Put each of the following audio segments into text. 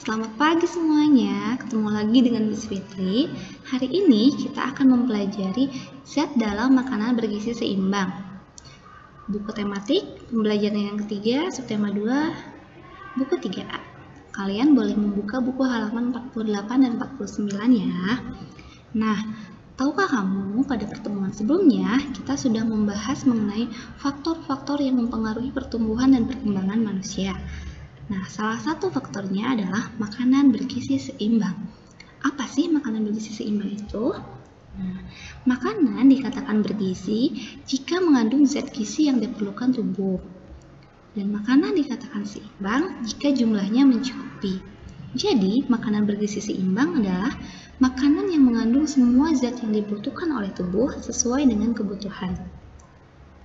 Selamat pagi semuanya, ketemu lagi dengan Miss Fitri. Hari ini kita akan mempelajari zat dalam makanan bergizi seimbang. Buku tematik, pembelajaran yang ketiga, subtema 2, buku 3A. Kalian boleh membuka buku halaman 48 dan 49 ya. Nah, tahukah kamu pada pertemuan sebelumnya kita sudah membahas mengenai faktor-faktor yang mempengaruhi pertumbuhan dan perkembangan manusia. Nah, salah satu faktornya adalah makanan bergizi seimbang. Apa sih makanan bergizi seimbang itu? Nah, makanan dikatakan bergizi jika mengandung zat gizi yang diperlukan tubuh. Dan makanan dikatakan seimbang jika jumlahnya mencukupi. Jadi, makanan bergizi seimbang adalah makanan yang mengandung semua zat yang dibutuhkan oleh tubuh sesuai dengan kebutuhan.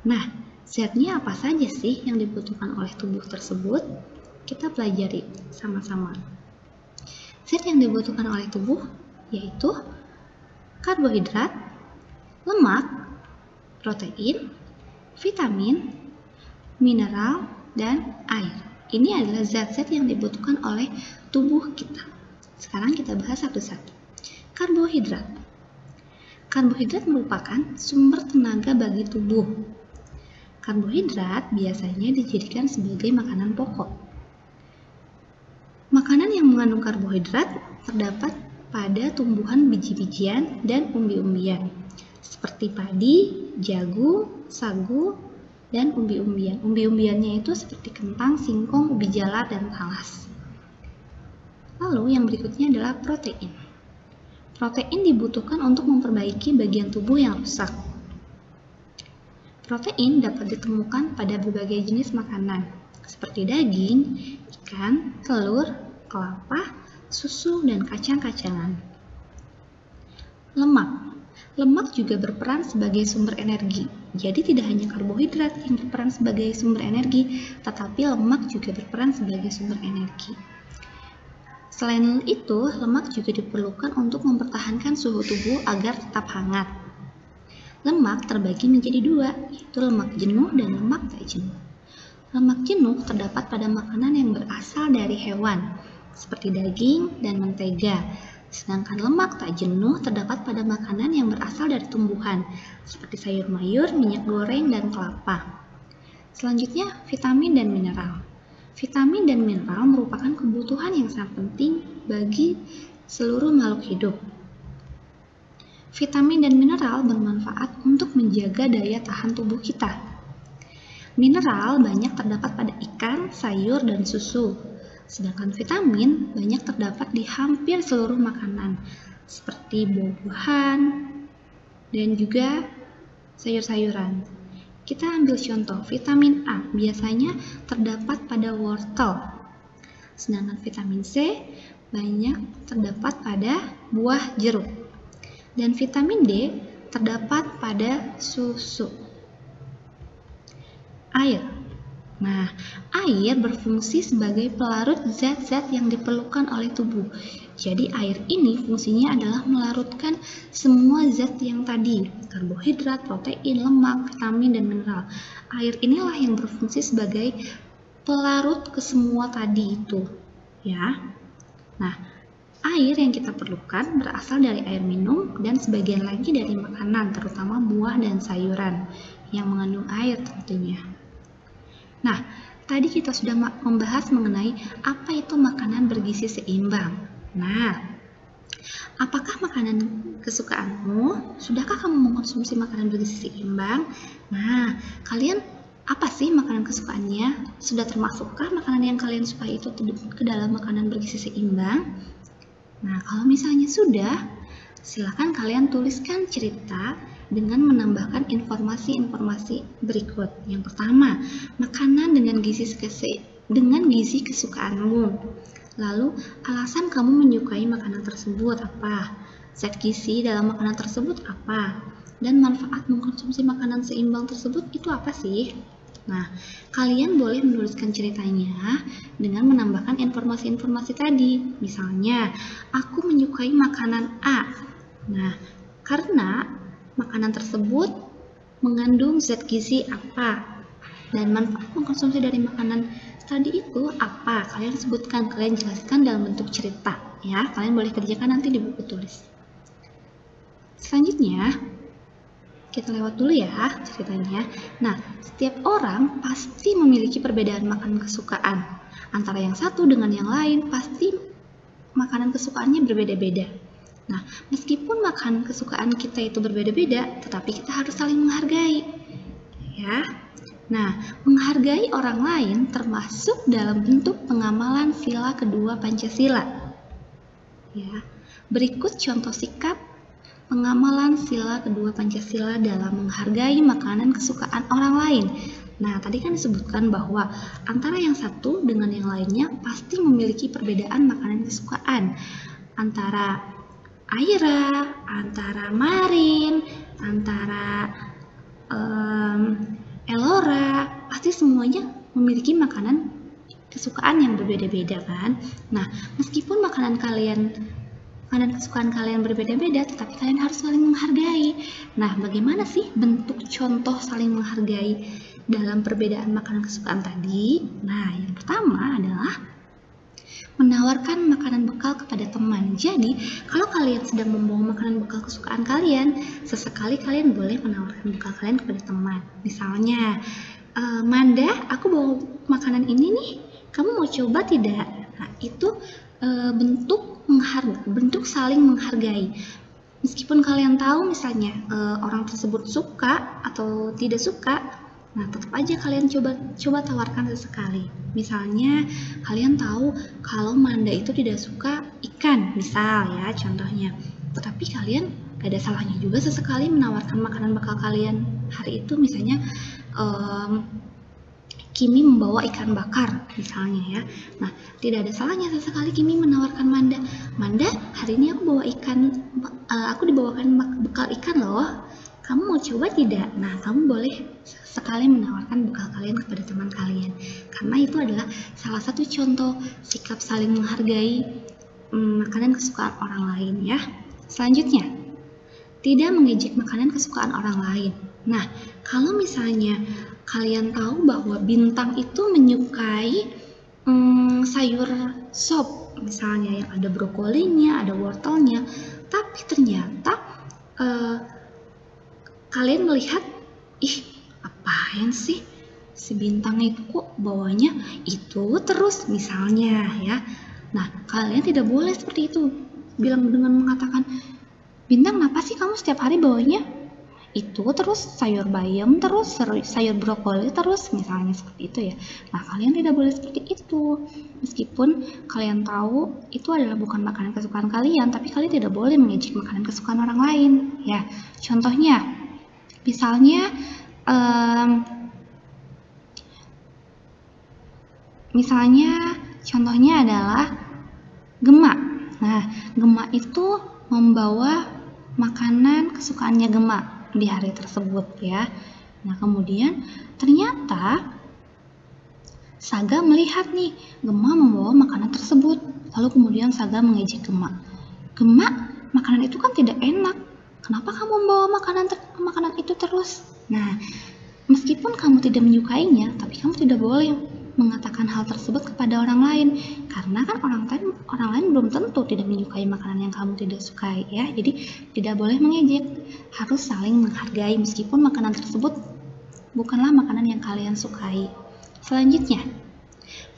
Nah, zatnya apa saja sih yang dibutuhkan oleh tubuh tersebut? Kita pelajari sama-sama. Zat yang dibutuhkan oleh tubuh yaitu karbohidrat, lemak, protein, vitamin, mineral, dan air. Ini adalah zat-zat yang dibutuhkan oleh tubuh kita. Sekarang kita bahas satu-satu. Karbohidrat. Karbohidrat merupakan sumber tenaga bagi tubuh. Karbohidrat biasanya dijadikan sebagai makanan pokok. Makanan yang mengandung karbohidrat terdapat pada tumbuhan biji-bijian dan umbi-umbian, seperti padi, jagung, sagu, dan umbi-umbian. Umbi-umbiannya itu seperti kentang, singkong, ubi jalar, dan talas. Lalu yang berikutnya adalah protein. Protein dibutuhkan untuk memperbaiki bagian tubuh yang rusak. Protein dapat ditemukan pada berbagai jenis makanan, seperti daging, ikan, telur, kelapa, susu, dan kacang-kacangan. Lemak. Lemak juga berperan sebagai sumber energi. Jadi tidak hanya karbohidrat yang berperan sebagai sumber energi, tetapi lemak juga berperan sebagai sumber energi. Selain itu, lemak juga diperlukan untuk mempertahankan suhu tubuh agar tetap hangat. Lemak terbagi menjadi dua, yaitu lemak jenuh dan lemak tak jenuh. Lemak jenuh terdapat pada makanan yang berasal dari hewan, seperti daging dan mentega. Sedangkan lemak tak jenuh terdapat pada makanan yang berasal dari tumbuhan, seperti sayur mayur, minyak goreng, dan kelapa. Selanjutnya, vitamin dan mineral. Vitamin dan mineral merupakan kebutuhan yang sangat penting bagi seluruh makhluk hidup. Vitamin dan mineral bermanfaat untuk menjaga daya tahan tubuh kita. Mineral banyak terdapat pada ikan, sayur, dan susu. Sedangkan vitamin banyak terdapat di hampir seluruh makanan, seperti buah-buahan dan juga sayur-sayuran. Kita ambil contoh, vitamin A biasanya terdapat pada wortel. Sedangkan vitamin C banyak terdapat pada buah jeruk. Dan vitamin D terdapat pada susu. Air. Nah, air berfungsi sebagai pelarut zat-zat yang diperlukan oleh tubuh. Jadi air ini fungsinya adalah melarutkan semua zat yang tadi, karbohidrat, protein, lemak, vitamin, dan mineral. Air inilah yang berfungsi sebagai pelarut ke semua tadi itu, ya. Nah, air yang kita perlukan berasal dari air minum dan sebagian lagi dari makanan, terutama buah dan sayuran yang mengandung air tentunya. Nah, tadi kita sudah membahas mengenai apa itu makanan bergizi seimbang. Nah, apakah makanan kesukaanmu? Sudahkah kamu mengkonsumsi makanan bergizi seimbang? Nah, kalian apa sih makanan kesukaannya? Sudah termasukkah makanan yang kalian suka itu ke dalam makanan bergizi seimbang? Nah, kalau misalnya sudah, silakan kalian tuliskan cerita dengan menambahkan informasi-informasi berikut. Yang pertama, makanan dengan gizi kesukaanmu. Lalu, alasan kamu menyukai makanan tersebut apa? Zat gizi dalam makanan tersebut apa? Dan manfaat mengkonsumsi makanan seimbang tersebut itu apa sih? Nah, kalian boleh menuliskan ceritanya dengan menambahkan informasi-informasi tadi. Misalnya, aku menyukai makanan A. Nah, karena makanan tersebut mengandung zat gizi apa dan manfaat mengkonsumsi dari makanan tadi itu apa? Kalian sebutkan, kalian jelaskan dalam bentuk cerita ya. Kalian boleh kerjakan nanti di buku tulis. Selanjutnya, kita lewat dulu ya ceritanya. Nah, setiap orang pasti memiliki perbedaan makanan kesukaan. Antara yang satu dengan yang lain pasti makanan kesukaannya berbeda-beda. Nah, meskipun makanan kesukaan kita itu berbeda-beda, tetapi kita harus saling menghargai. Ya. Nah, menghargai orang lain termasuk dalam bentuk pengamalan sila kedua Pancasila. Ya. Berikut contoh sikap pengamalan sila kedua Pancasila dalam menghargai makanan kesukaan orang lain. Nah, tadi kan disebutkan bahwa antara yang satu dengan yang lainnya pasti memiliki perbedaan makanan kesukaan. Antara Aira, antara Marin, antara Elora, pasti semuanya memiliki makanan kesukaan yang berbeda-beda kan. Nah, meskipun makanan kesukaan kalian berbeda-beda, tetapi kalian harus saling menghargai. Nah, bagaimana sih bentuk contoh saling menghargai dalam perbedaan makanan kesukaan tadi? Nah, yang pertama adalah menawarkan makanan bekal kepada teman. Jadi, kalau kalian sedang membawa makanan bekal kesukaan kalian, sesekali kalian boleh menawarkan bekal kalian kepada teman. Misalnya, Manda, aku bawa makanan ini nih, kamu mau coba tidak? Nah, itu bentuk saling menghargai. Meskipun kalian tahu misalnya orang tersebut suka atau tidak suka, nah tetap aja kalian coba tawarkan sesekali. Misalnya kalian tahu kalau Manda itu tidak suka ikan, misal ya contohnya. Tetapi kalian gak ada salahnya juga sesekali menawarkan makanan bekal kalian hari itu. Misalnya Kimi membawa ikan bakar misalnya ya. Nah, tidak ada salahnya sesekali Kimi menawarkan Manda, hari ini aku bawa ikan, aku dibawakan bekal ikan loh. Kamu mau coba tidak? Nah, kamu boleh sekali menawarkan bekal kalian kepada teman kalian. Karena itu adalah salah satu contoh sikap saling menghargai makanan kesukaan orang lain ya. Selanjutnya, tidak mengejek makanan kesukaan orang lain. Nah, kalau misalnya kalian tahu bahwa Bintang itu menyukai sayur sop, misalnya yang ada brokolinya, ada wortelnya, tapi ternyata kalian melihat, apain sih si Bintang itu kok bawanya itu terus misalnya ya. Nah, kalian tidak boleh seperti itu, bilang dengan mengatakan, Bintang, kenapa sih kamu setiap hari bawanya itu terus sayur bayam terus sayur brokoli terus, misalnya seperti itu ya. Nah, kalian tidak boleh seperti itu. Meskipun kalian tahu itu adalah bukan makanan kesukaan kalian, tapi kalian tidak boleh mengejek makanan kesukaan orang lain ya. Contohnya misalnya contohnya adalah Gema. Nah, Gema itu membawa makanan kesukaannya Gema di hari tersebut ya. Nah, kemudian ternyata Saga melihat nih Gema membawa makanan tersebut, lalu kemudian Saga mengejek Gema. Gema, makanan itu kan tidak enak, kenapa kamu membawa makanan itu terus? Nah, meskipun kamu tidak menyukainya, tapi kamu tidak boleh mengatakan hal tersebut kepada orang lain, karena kan orang lain belum tentu tidak menyukai makanan yang kamu tidak sukai ya. Jadi tidak boleh mengejek, harus saling menghargai meskipun makanan tersebut bukanlah makanan yang kalian sukai. Selanjutnya,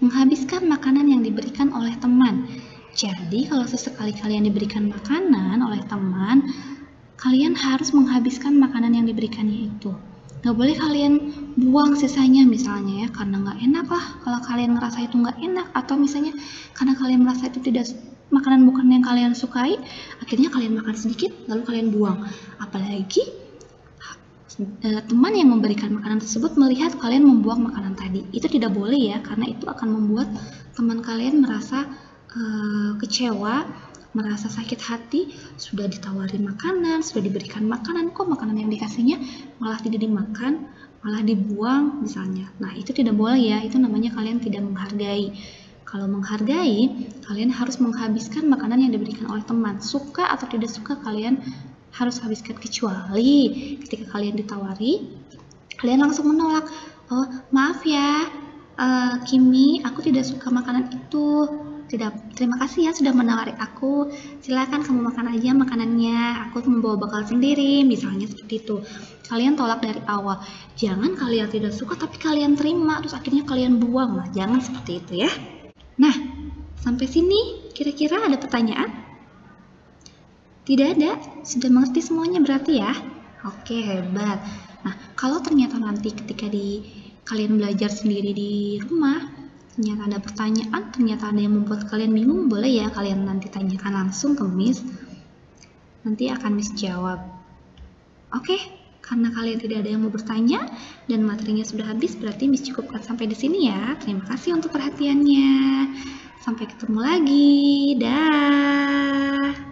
menghabiskan makanan yang diberikan oleh teman. Jadi kalau sesekali kalian diberikan makanan oleh teman, kalian harus menghabiskan makanan yang diberikannya itu. Gak boleh kalian buang sisanya misalnya ya, karena gak enak lah kalau kalian ngerasa itu gak enak, atau misalnya karena kalian merasa itu tidak makanan bukan yang kalian sukai, akhirnya kalian makan sedikit lalu kalian buang. Apalagi teman yang memberikan makanan tersebut melihat kalian membuang makanan tadi, itu tidak boleh ya, karena itu akan membuat teman kalian merasa kecewa, merasa sakit hati. Sudah ditawari makanan, sudah diberikan makanan, kok makanan yang dikasihnya malah tidak dimakan, malah dibuang misalnya. Nah, itu tidak boleh ya, itu namanya kalian tidak menghargai. Kalau menghargai, kalian harus menghabiskan makanan yang diberikan oleh teman. Suka atau tidak suka, kalian harus habiskan, kecuali ketika kalian ditawari, kalian langsung menolak. Oh, maaf ya, Kimi, aku tidak suka makanan itu. Tidak, terima kasih ya sudah menawari aku. Silakan kamu makan aja makanannya. Aku membawa bekal sendiri, misalnya seperti itu. Kalian tolak dari awal. Jangan kalian tidak suka tapi kalian terima, terus akhirnya kalian buang. Nah, jangan seperti itu ya. Nah, sampai sini kira-kira ada pertanyaan? Tidak ada? Sudah mengerti semuanya berarti ya? Oke, hebat. Nah, kalau ternyata nanti ketika kalian belajar sendiri di rumah, ternyata ada pertanyaan, ternyata ada yang membuat kalian bingung, boleh ya kalian nanti tanyakan langsung ke Miss. Nanti akan Miss jawab. Oke, karena kalian tidak ada yang mau bertanya dan materinya sudah habis, berarti Miss cukupkan sampai di sini ya. Terima kasih untuk perhatiannya. Sampai ketemu lagi. Dah.